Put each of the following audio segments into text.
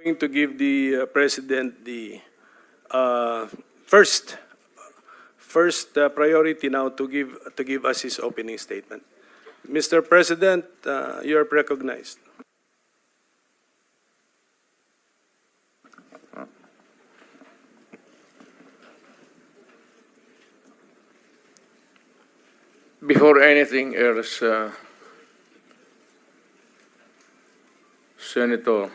Going to give the President the first priority now to give us his opening statement. Mr. President, you are recognized. Before anything else, Senator,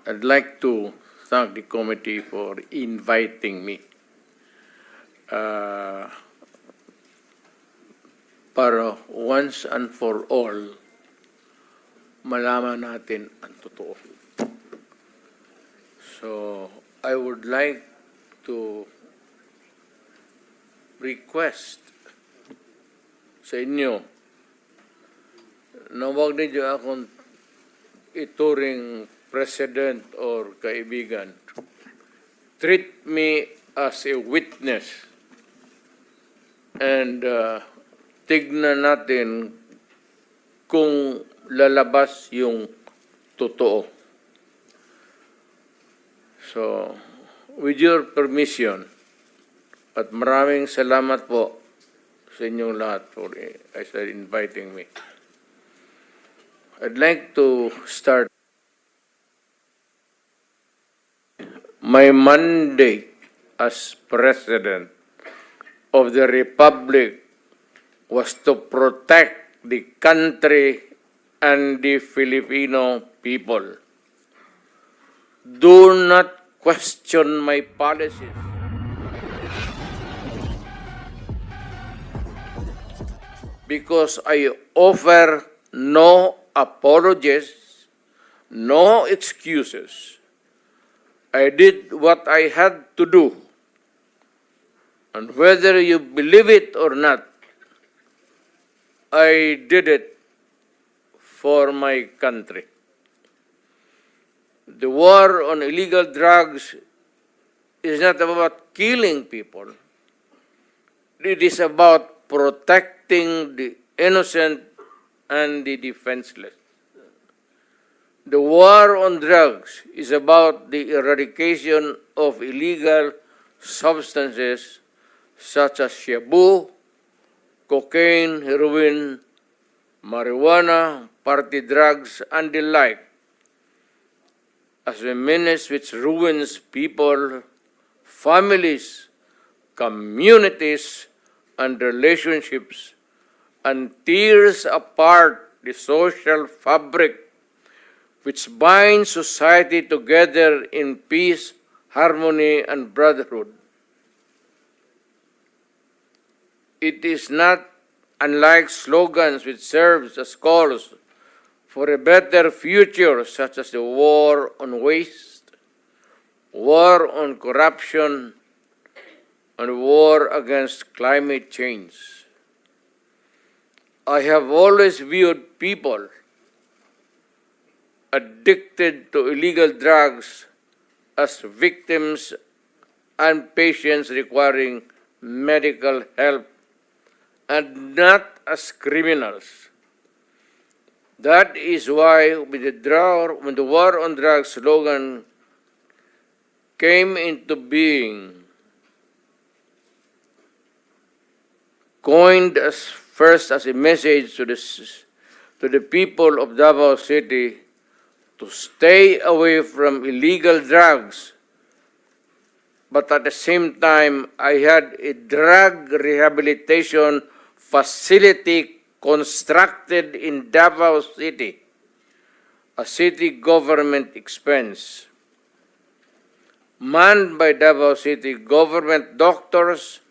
I'd like to thank the committee for inviting me para once and for all malaman natin ang totoo. So, I would like to request sa inyo na huwag ninyo akong ituring president or kaibigan. Treat me as a witness and tignan natin kung lalabas yung totoo. So, with your permission, at maraming salamat po sa inyong lahat for inviting me. I'd like to start. My mandate as President of the Republic was to protect the country and the Filipino people. Do not question my policies. Because I offer no apologies, no excuses. I did what I had to do. And whether you believe it or not, I did it for my country. The war on illegal drugs is not about killing people. It is about protecting the innocent and the defenseless. The war on drugs is about the eradication of illegal substances such as shabu, cocaine, heroin, marijuana, party drugs, and the like, as a menace which ruins people, families, communities, and relationships, and tears apart the social fabric which binds society together in peace, harmony, and brotherhood. It is not unlike slogans which serves as calls for a better future, such as the war on waste, war on corruption, and war against climate change. I have always viewed people addicted to illegal drugs as victims and patients requiring medical help and not as criminals. That is why when the war on drugs slogan came into being, coined first as a message to the people of Davao City to stay away from illegal drugs, but at the same time, I had a drug rehabilitation facility constructed in Davao City, a city government expense, manned by Davao City government doctors,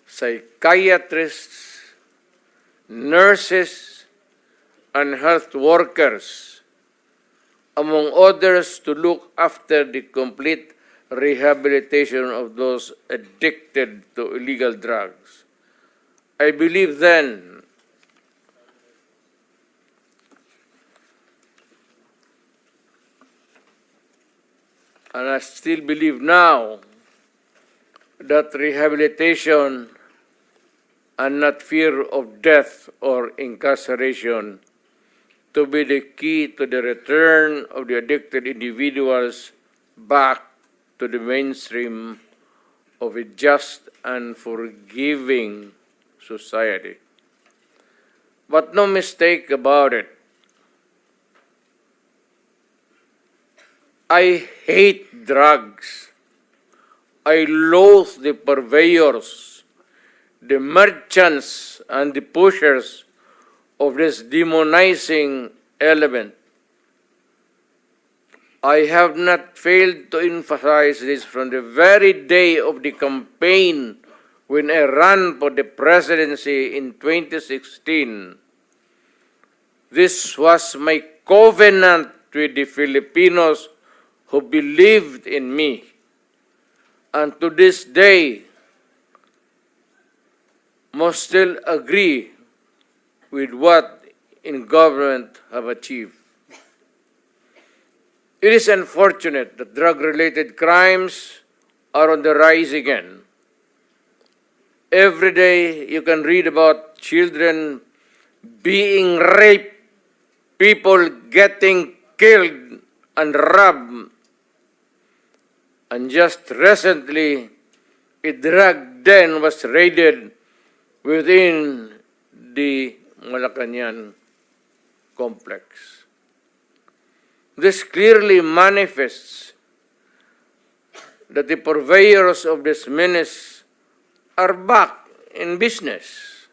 psychiatrists, nurses, and health workers, among others, to look after the complete rehabilitation of those addicted to illegal drugs. I believe then and I still believe now that rehabilitation and not fear of death or incarceration to be the key to the return of the addicted individuals back to the mainstream of a just and forgiving society. But no mistake about it, I hate drugs. I loathe the purveyors, the merchants, and the pushers of this demonizing element. I have not failed to emphasize this from the very day of the campaign when I ran for the presidency in 2016. This was my covenant with the Filipinos who believed in me. And to this day, must still agree with what in government have achieved. It is unfortunate that drug-related crimes are on the rise again. Every day you can read about children being raped, people getting killed and robbed. And just recently, a drug den was raided within the Malacanang complex. This clearly manifests that the purveyors of this menace are back in business.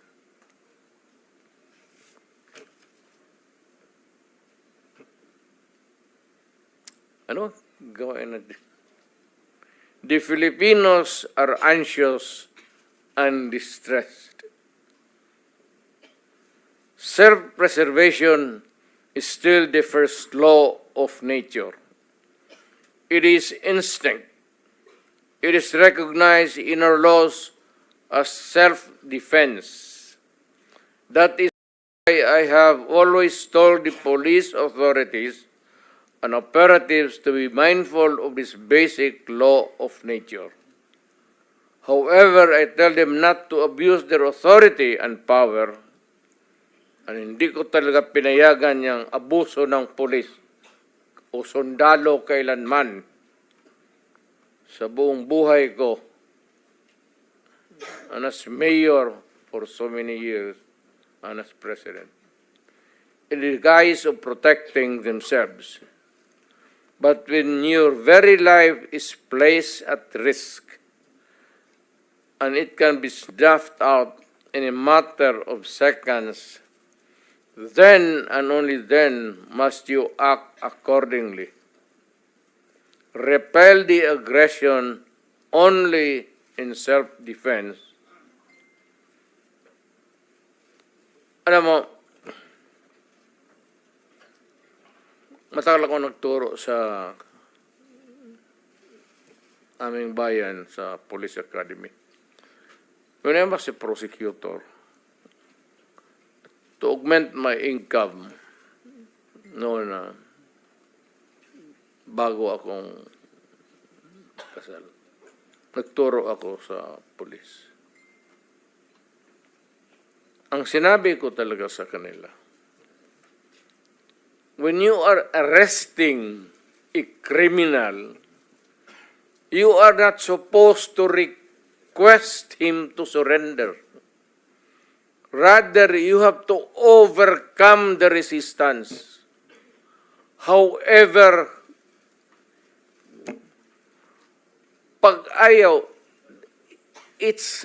Ano? Gawin natin. The Filipinos are anxious and distressed. Self-preservation is still the first law of nature. It is instinct. It is recognized in our laws as self-defense. That is why I have always told the police authorities and operatives to be mindful of this basic law of nature. However, I tell them not to abuse their authority and power, and hindi ko talaga pinayagan yung abuso ng pulis o sundalo kailanman sa buong buhay ko and as mayor for so many years and as president. In the guise of protecting themselves. But when your very life is placed at risk, and it can be snuffed out in a matter of seconds, then and only then must you act accordingly. Repel the aggression only in self-defense. Alam mo, matagal ako nagturo sa aming bayan sa Police Academy. When I was a prosecutor, to augment my income, noon na bago akong kasal, nagturo ako sa police. Ang sinabi ko talaga sa kanila, when you are arresting a criminal, you are not supposed to request him to surrender. Rather, you have to overcome the resistance. However, pag ayaw, it's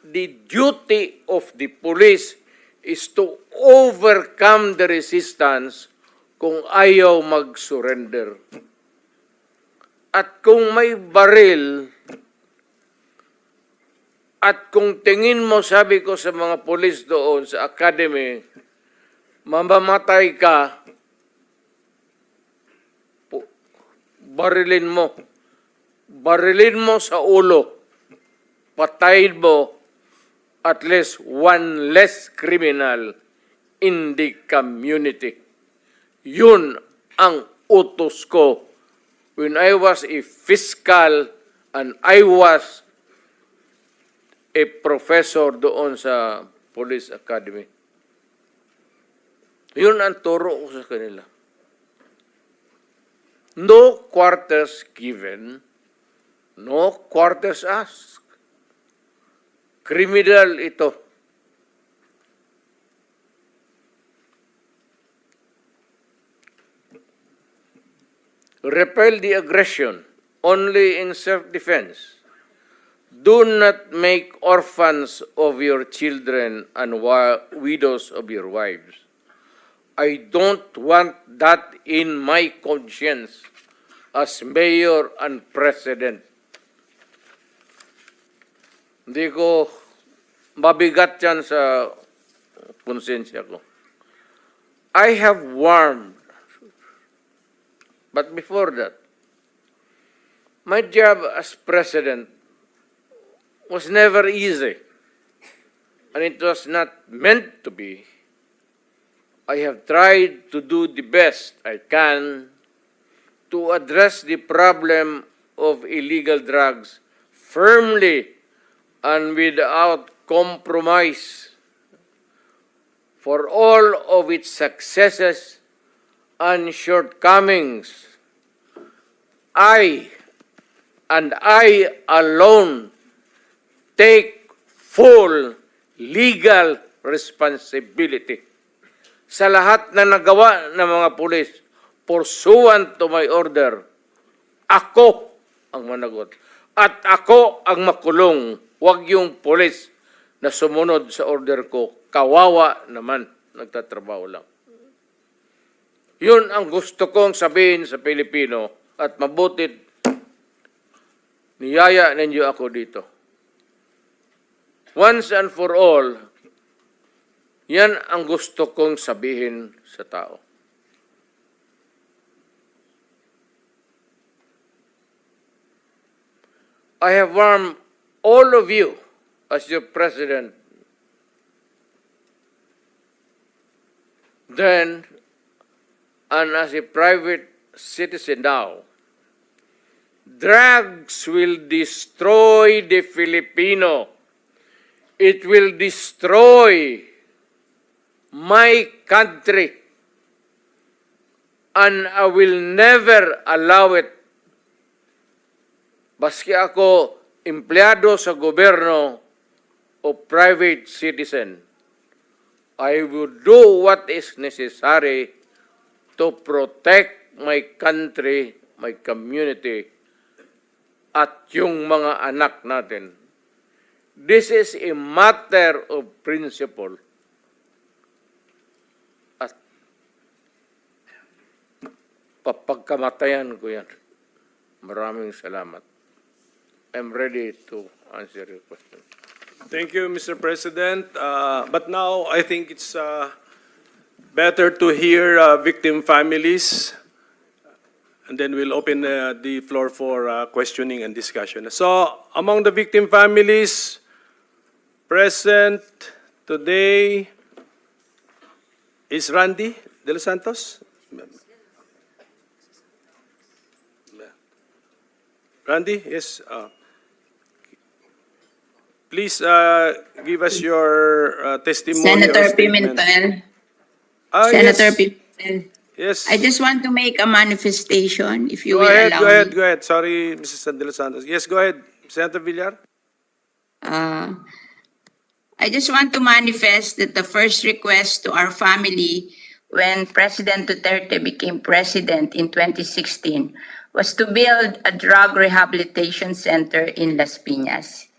the duty of the police is to overcome the resistance kung ayaw mag-surrender. At kung may baril, at kung tingin mo, sabi ko sa mga pulis doon sa academy, mamamatay ka, barilin mo. Barilin mo sa ulo. Patayin mo at least one less criminal in the community. Yun ang utos ko when I was a fiscal and I was a professor doon sa Police Academy. Yun ang turo ko sa kanila. No quarters given, no quarters asked. Criminal ito. Repel the aggression only in self-defense. Do not make orphans of your children and widows of your wives. I don't want that in my conscience as mayor and president. Hindi ko mabigat yan sa konsensya ko. I have warned. But before that, my job as president was never easy. And it was not meant to be. I have tried to do the best I can to address the problem of illegal drugs firmly and without compromise. For all of its successes and shortcomings, I alone take full legal responsibility sa lahat na nagawa ng mga pulis pursuant to my order. Ako ang managot. At ako ang makulong. Huwag yung pulis na sumunod sa order ko. Kawawa naman. Nagtatrabaho lang. Yun ang gusto kong sabihin sa Pilipino at mabutit niyaya ninyo ako dito. Once and for all, yan ang gusto kong sabihin sa tao. I have warned all of you as your president then and as a private citizen now. Drugs will destroy the Filipino. It will destroy my country. And I will never allow it. Baski ako empleyado sa gobyerno o private citizen, I will do what is necessary to protect my country, my community, at yung mga anak natin. This is a matter of principle. At papagkamatayan ko yan. Maraming salamat. I'm ready to answer your question. Thank you, Mr. President. But now I think it's better to hear victim families, and then we'll open the floor for questioning and discussion. So, among the victim families present today is Randy De Los Santos. Randy, yes. Please give us your testimony. Senator or statement. Pimentel. Yes. Senator Pimentel. Yes. I just want to make a manifestation, if you Go will ahead, allow go ahead, me. go ahead. Sorry, Mrs. De Los Santos. Yes, go ahead. Senator Villar. I just want to manifest that the first request to our family when President Duterte became president in 2016 was to build a drug rehabilitation center in Las Piñas.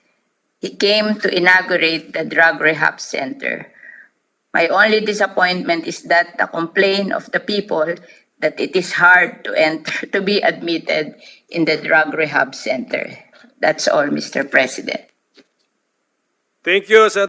He came to inaugurate the drug rehab center. My only disappointment is that the complaint of the people that it is hard to enter, to be admitted in the drug rehab center. That's all, Mr. President. Thank you, Senator.